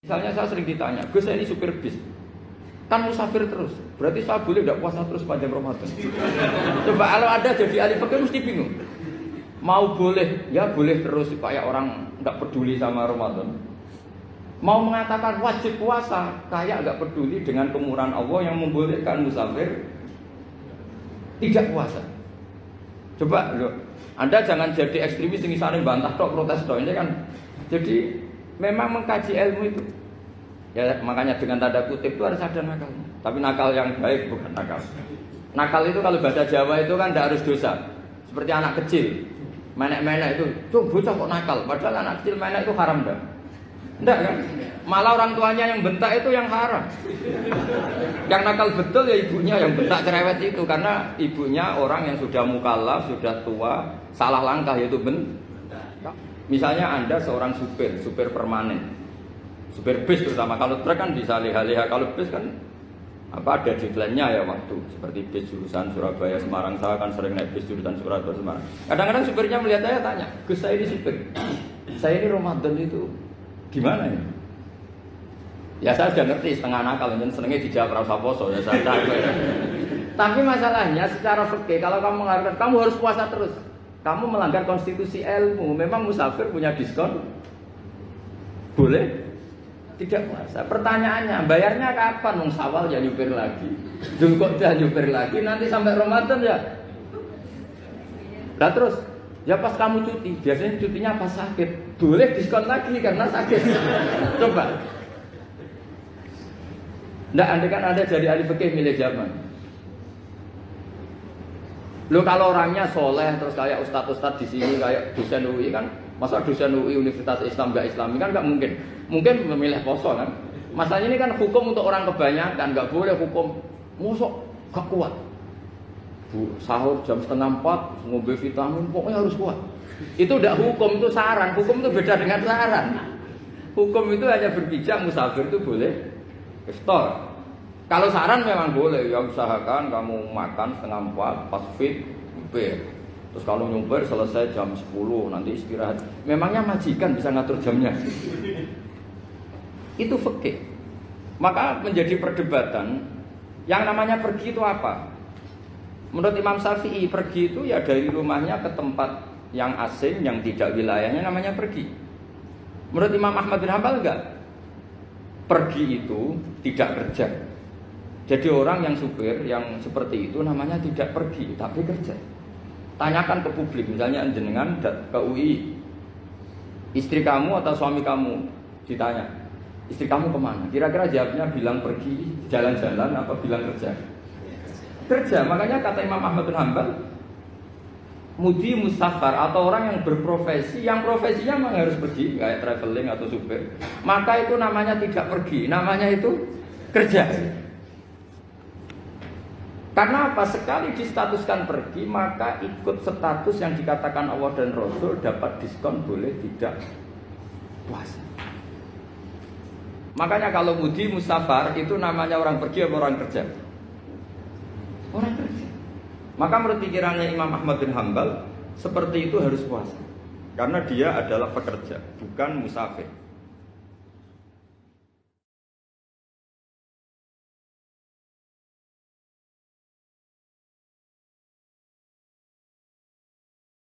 Misalnya saya sering ditanya, Gus saya ini supir bis, kan musafir terus, berarti saya boleh tidak puasa terus panjang Ramadan? Coba kalau ada jadi ahli fikih mesti bingung. Mau boleh, ya boleh terus kayak orang nggak peduli sama Ramadan. Mau mengatakan wajib puasa, kayak nggak peduli dengan kemurahan Allah yang membolehkan musafir tidak puasa. Coba loh, Anda jangan jadi ekstremis yang misalnya bantah tok protes tok ini kan. Jadi memang mengkaji ilmu itu. Ya makanya dengan tanda kutip itu harus ada nakalnya. Tapi nakal yang baik bukan nakal. Nakal itu kalau bahasa Jawa itu kan tidak harus dosa. Seperti anak kecil, menek-menek itu, tuh bocah kok nakal. Padahal anak kecil menek itu haram dah. Enggak kan? Malah orang tuanya yang bentak itu yang haram. Yang nakal betul ya ibunya yang bentak cerewet itu, karena ibunya orang yang sudah mukallaf, sudah tua, salah langkah yaitu bentak. Misalnya Anda seorang supir permanen. Supir bis terutama, kalau truk kan bisa leha-leha, kalau bis kan apa ada deadline-nya ya waktu. Seperti bis jurusan Surabaya Semarang, saya kan sering naik bis jurusan Surabaya Semarang. Kadang-kadang supirnya melihat saya tanya, Gus saya ini supir, saya ini Ramadan itu gimana ya? Ya saya sudah ngerti setengah nakal, dan senengnya dijawab rasa poso ya saya tahu. Tapi masalahnya secara fikih kalau kamu mengatakan kamu harus puasa terus, kamu melanggar konstitusi ilmu. Memang musafir punya diskon, boleh tidak puasa. Pertanyaannya, bayarnya kapan? Wong Syawal ya nyupir lagi, Dzulqa'dah nyupir lagi, nanti sampai Ramadan ya. Lah terus, ya pas kamu cuti, biasanya cutinya pas sakit, boleh diskon lagi karena sakit. Coba. Nggak, andai kan ada jadi ahli fikih milih zaman. Lo kalau orangnya soleh terus kayak ustadz-ustadz di sini kayak dosen UI kan, masa dosen UI Universitas Islam nggak Islami kan nggak mungkin. Mungkin memilih poso kan. Masalahnya ini kan hukum untuk orang kebanyakan, nggak boleh hukum mosok gak kuat. Sahur jam 3:30 ngombe vitamin pokoknya harus kuat. Itu udah hukum, itu saran. Hukum itu beda dengan saran. Hukum itu hanya berpijak musafir itu boleh iftar. Kalau saran memang boleh, ya usahakan kamu makan 3:30 pas fit nyupir. Terus kalau nyupir selesai jam 10 nanti istirahat. Memangnya majikan bisa ngatur jamnya? Itu fikih. Maka menjadi perdebatan yang namanya pergi itu apa? Menurut Imam Syafi'i pergi itu ya dari rumahnya ke tempat yang asing yang tidak wilayahnya namanya pergi. Menurut Imam Ahmad bin Hanbal enggak. Pergi itu tidak kerja. Jadi orang yang supir yang seperti itu namanya tidak pergi tapi kerja. Tanyakan ke publik, misalnya jenengan ke UI, istri kamu atau suami kamu ditanya, istri kamu kemana? Kira-kira jawabnya bilang pergi jalan-jalan apa bilang kerja? Kerja. Makanya kata Imam Ahmad bin Hanbal, mudi mustafar atau orang yang berprofesi, yang profesinya memang harus pergi, kayak traveling atau supir, maka itu namanya tidak pergi, namanya itu kerja. Karena apa? Sekali distatuskan pergi, maka ikut status yang dikatakan Allah dan Rasul, dapat diskon boleh tidak puasa. Makanya kalau mudi musafar itu namanya orang pergi atau orang kerja? Orang kerja. Maka menurut pikirannya Imam Ahmad bin Hanbal, seperti itu harus puasa. Karena dia adalah pekerja, bukan musafir.